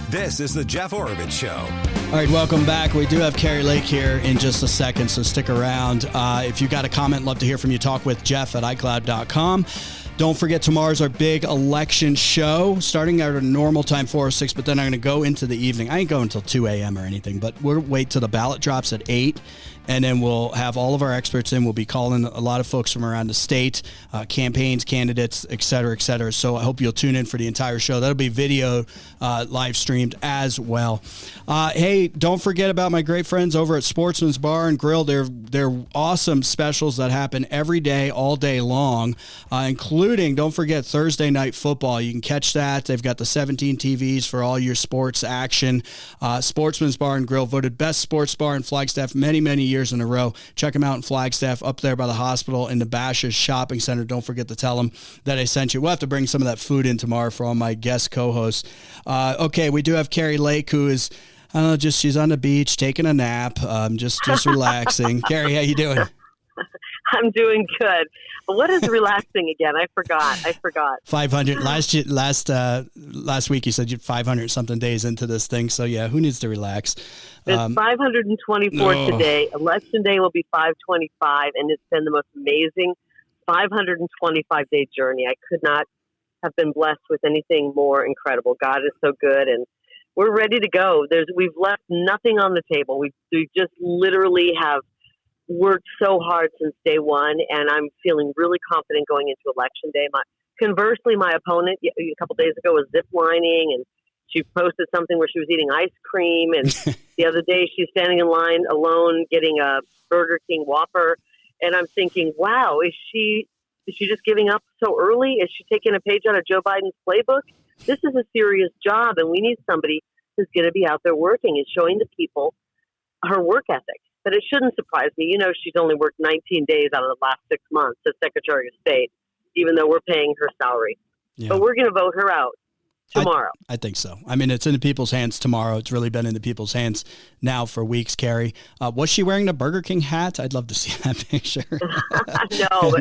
This is the Jeff Oravits Show. All right, welcome back. We do have Kari Lake here in just a second, so stick around. If you got a comment, love to hear from you. Talk with Jeff at iCloud.com. Don't forget, tomorrow's our big election show, starting at a normal time, 4 or 6, but then I'm going to go into the evening. I ain't going until 2 a.m. or anything, but we'll wait till the ballot drops at 8, and then we'll have all of our experts in. We'll be calling a lot of folks from around the state, campaigns, candidates, et cetera, et cetera. So I hope you'll tune in for the entire show. That'll be video live streamed as well. Hey, don't forget about my great friends over at Sportsman's Bar and Grill. They're awesome specials that happen every day, all day long, including, don't forget, Thursday Night Football. You can catch that. They've got the 17 TVs for all your sports action. Sportsman's Bar and Grill, voted best sports bar in Flagstaff many, many years in a row. Check them out in Flagstaff, up there by the hospital in the Bashas Shopping Center. Don't forget to tell them that I sent you. We'll have to bring some of that food in tomorrow for all my guest co-hosts. Okay, we do have Kari Lake, who is, I don't know, she's on the beach taking a nap, just relaxing. Kari, how you doing? I'm doing good. What is relaxing again? I forgot. 500 last week. You said you're 500 something days into this thing. So yeah, who needs to relax? It's 524 today. Election day will be 525, and it's been the most amazing 525 day journey. I could not have been blessed with anything more incredible. God is so good, and we're ready to go. We've left nothing on the table. We just literally have worked so hard since day one, and I'm feeling really confident going into election day. Conversely, my opponent a couple days ago was zip lining, and she posted something where she was eating ice cream, and the other day she's standing in line alone getting a Burger King Whopper, and I'm thinking, wow, is she just giving up so early? Is she taking a page out of Joe Biden's playbook? This is a serious job, and we need somebody who's going to be out there working and showing the people her work ethic. But it shouldn't surprise me. You know, she's only worked 19 days out of the last 6 months as Secretary of State, even though we're paying her salary. Yeah. But we're going to vote her out tomorrow. I think so. I mean, it's in the people's hands tomorrow. It's really been in the people's hands now for weeks, Kari. Was she wearing the Burger King hat? I'd love to see that picture.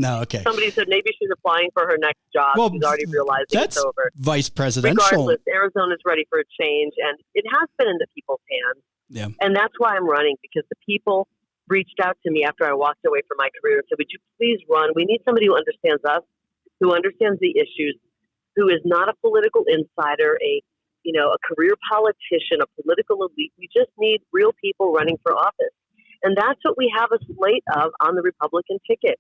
No, okay. Somebody said maybe she's applying for her next job. Well, she's already realizing it's over. Vice presidential. Regardless, Arizona's ready for a change, and it has been in the people's hands. Yeah. And that's why I'm running, because the people reached out to me after I walked away from my career and said, would you please run? We need somebody who understands us, who understands the issues, who is not a political insider, a career politician, a political elite. We just need real people running for office. And that's what we have a slate of on the Republican ticket.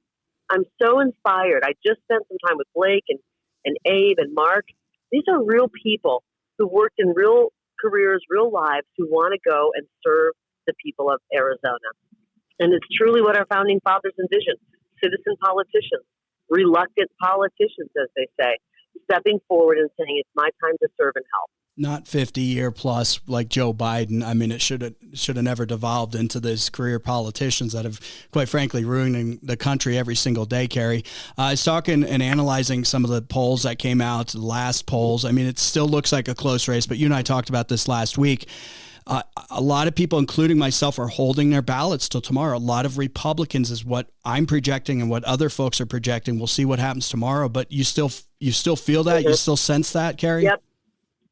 I'm so inspired. I just spent some time with Blake and Abe and Mark. These are real people who worked in real careers, real lives, who want to go and serve the people of Arizona. And it's truly what our founding fathers envisioned. Citizen politicians, reluctant politicians, as they say, stepping forward and saying, it's my time to serve and help. Not 50-year plus like Joe Biden. I mean, it should have never devolved into these career politicians that have, quite frankly, ruining the country every single day, Kari. I was talking and analyzing some of the polls that came out, the last polls. I mean, it still looks like a close race, but you and I talked about this last week. A lot of people, including myself, are holding their ballots till tomorrow. A lot of Republicans is what I'm projecting and what other folks are projecting. We'll see what happens tomorrow, but you still feel that? You still sense that, Kari? Yep.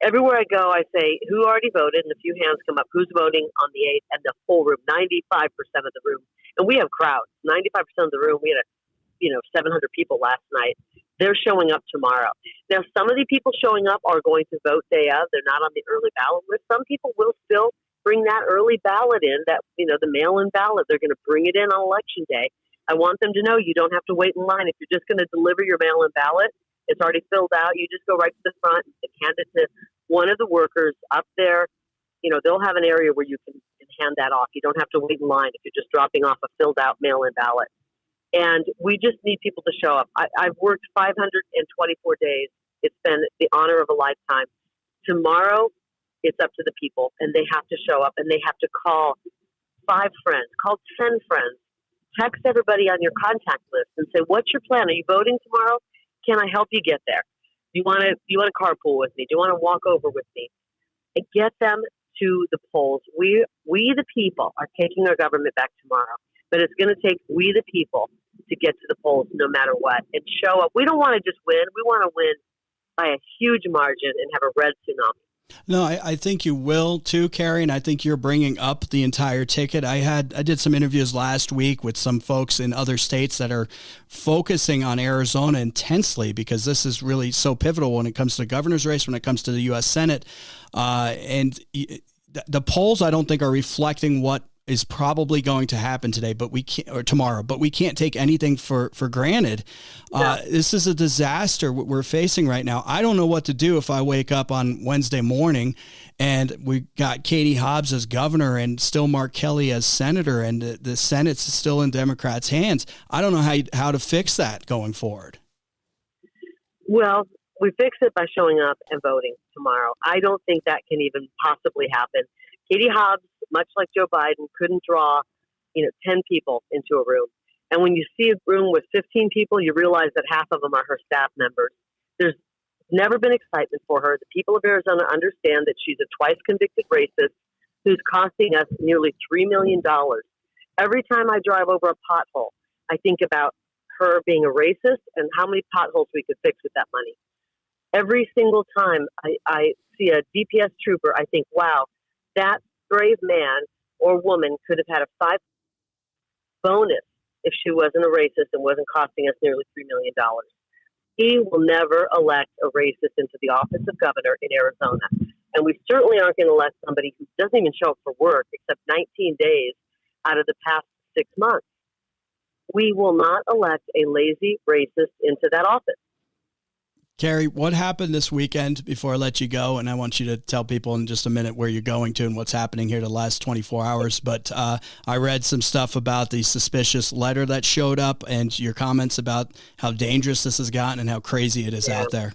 Everywhere I go, I say, who already voted? And a few hands come up. Who's voting on the 8th? And the full room, 95% of the room. And we have crowds. 95% of the room. We had 700 people last night. They're showing up tomorrow. Now, some of the people showing up are going to vote day of. They're not on the early ballot list. Some people will still bring that early ballot in, the mail-in ballot. They're going to bring it in on Election Day. I want them to know you don't have to wait in line. If you're just going to deliver your mail-in ballot, it's already filled out. You just go right to the front and hand it to one of the workers up there. They'll have an area where you can hand that off. You don't have to wait in line if you're just dropping off a filled-out mail-in ballot. And we just need people to show up. I've worked 524 days. It's been the honor of a lifetime. Tomorrow, it's up to the people, and they have to show up, and they have to call 5 friends, call 10 friends, text everybody on your contact list and say, what's your plan? Are you voting tomorrow? Can I help you get there? Do you want to carpool with me? Do you want to walk over with me? And get them to the polls. We the people are taking our government back tomorrow, but it's going to take we the people to get to the polls no matter what and show up. We don't want to just win. We want to win by a huge margin and have a red tsunami. No, I think you will too, Kari, and I think you're bringing up the entire ticket. I did some interviews last week with some folks in other states that are focusing on Arizona intensely because this is really so pivotal when it comes to the governor's race, when it comes to the U.S. Senate. And the polls, I don't think, are reflecting what is probably going to happen today, but we can't, or tomorrow, but we can't take anything for granted. This is a disaster what we're facing right now. I don't know what to do if I wake up on Wednesday morning and we got Katie Hobbs as governor and still Mark Kelly as senator, and the Senate's still in Democrats' hands. I don't know how to fix that going forward. Well, we fix it by showing up and voting tomorrow. I don't think that can even possibly happen. Katie Hobbs, much like Joe Biden, couldn't draw, 10 people into a room. And when you see a room with 15 people, you realize that half of them are her staff members. There's never been excitement for her. The people of Arizona understand that she's a twice convicted racist who's costing us nearly $3 million. Every time I drive over a pothole, I think about her being a racist and how many potholes we could fix with that money. Every single time I see a DPS trooper, I think, wow, that brave man or woman could have had a 5 bonus if she wasn't a racist and wasn't costing us nearly $3 million. We will never elect a racist into the office of governor in Arizona. And we certainly aren't going to elect somebody who doesn't even show up for work except 19 days out of the past 6 months. We will not elect a lazy racist into that office. Kari, what happened this weekend before I let you go? And I want you to tell people in just a minute where you're going to and what's happening here the last 24 hours. But I read some stuff about the suspicious letter that showed up and your comments about how dangerous this has gotten and how crazy it is out there.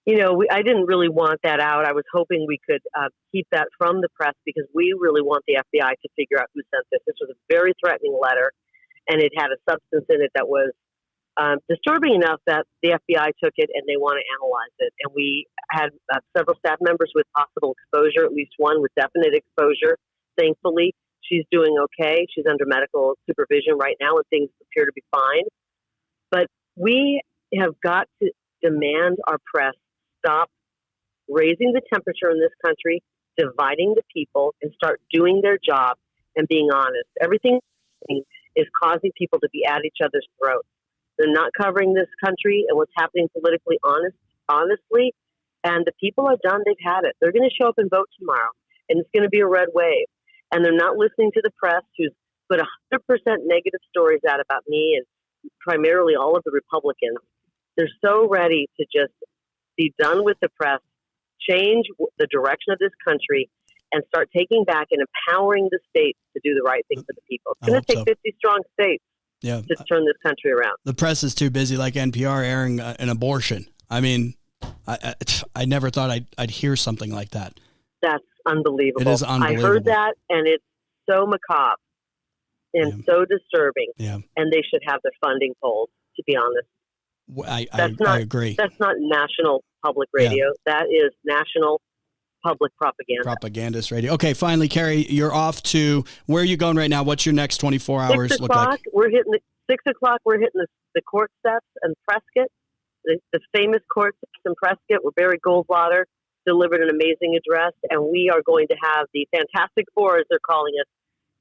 I didn't really want that out. I was hoping we could keep that from the press because we really want the FBI to figure out who sent this. This was a very threatening letter, and it had a substance in it that was disturbing enough that the FBI took it and they want to analyze it. And we had several staff members with possible exposure, at least one with definite exposure. Thankfully, she's doing okay. She's under medical supervision right now and things appear to be fine. But we have got to demand our press stop raising the temperature in this country, dividing the people, and start doing their job and being honest. Everything is causing people to be at each other's throats. They're not covering this country and what's happening politically honestly. And the people are done. They've had it. They're going to show up and vote tomorrow. And it's going to be a red wave. And they're not listening to the press who's put 100% negative stories out about me and primarily all of the Republicans. They're so ready to just be done with the press, change the direction of this country, and start taking back and empowering the states to do the right thing for the people. It's going to take 50 strong states. To turn this country around. The press is too busy, like NPR, airing an abortion. I mean, I never thought I'd hear something like that. That's unbelievable. It is unbelievable. I heard that, and it's so macabre and so disturbing. Yeah. And they should have their funding pulled, to be honest. I agree. That's not national public radio. Yeah. That is national public propaganda. Propagandist radio. Okay, finally, Kari, you're off to, where are you going right now? What's your next 24 hours look like? We're hitting 6 o'clock. We're hitting the court steps in Prescott, the famous court steps in Prescott, where Barry Goldwater delivered an amazing address, and we are going to have the Fantastic Four, as they're calling us,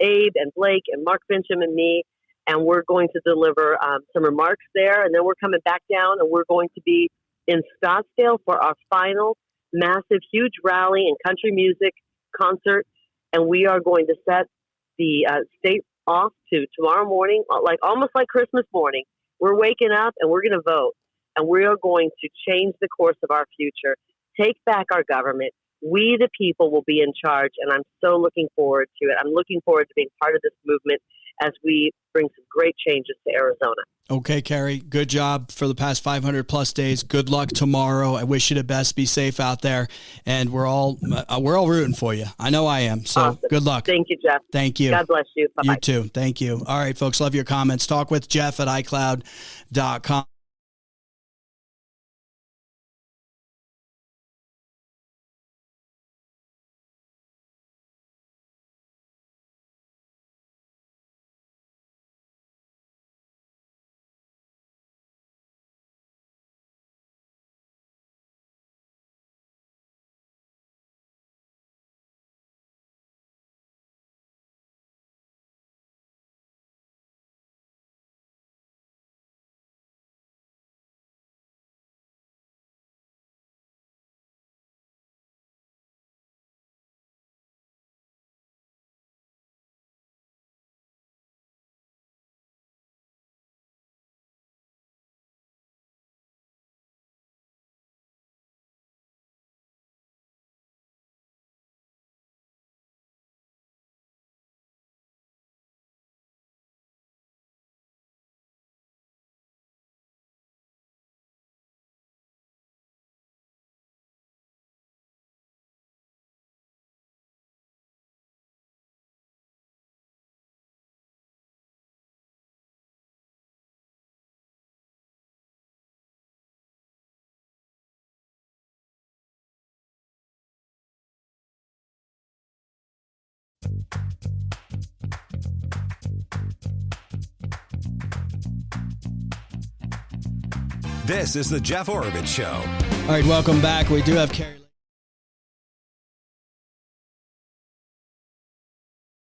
Abe and Blake and Mark Fincham and me, and we're going to deliver some remarks there, and then we're coming back down, and we're going to be in Scottsdale for our final massive, huge rally and country music concert, and we are going to set the state off to tomorrow morning, almost like Christmas morning. We're waking up and we're going to vote, and we are going to change the course of our future, take back our government. We, the people, will be in charge, and I'm so looking forward to it. I'm looking forward to being part of this movement as we bring some great changes to Arizona. Okay, Kari, good job for the past 500 plus days. Good luck tomorrow. I wish you the best. Be safe out there, and we're all rooting for you. I know I am. So awesome. Good luck. Thank you, Jeff. Thank you. God bless you. Bye-bye. You too. Thank you. All right, folks. Love your comments. Talk with Jeff at iCloud.com. This is the Jeff Oravits Show. All right, welcome back. We do have Kari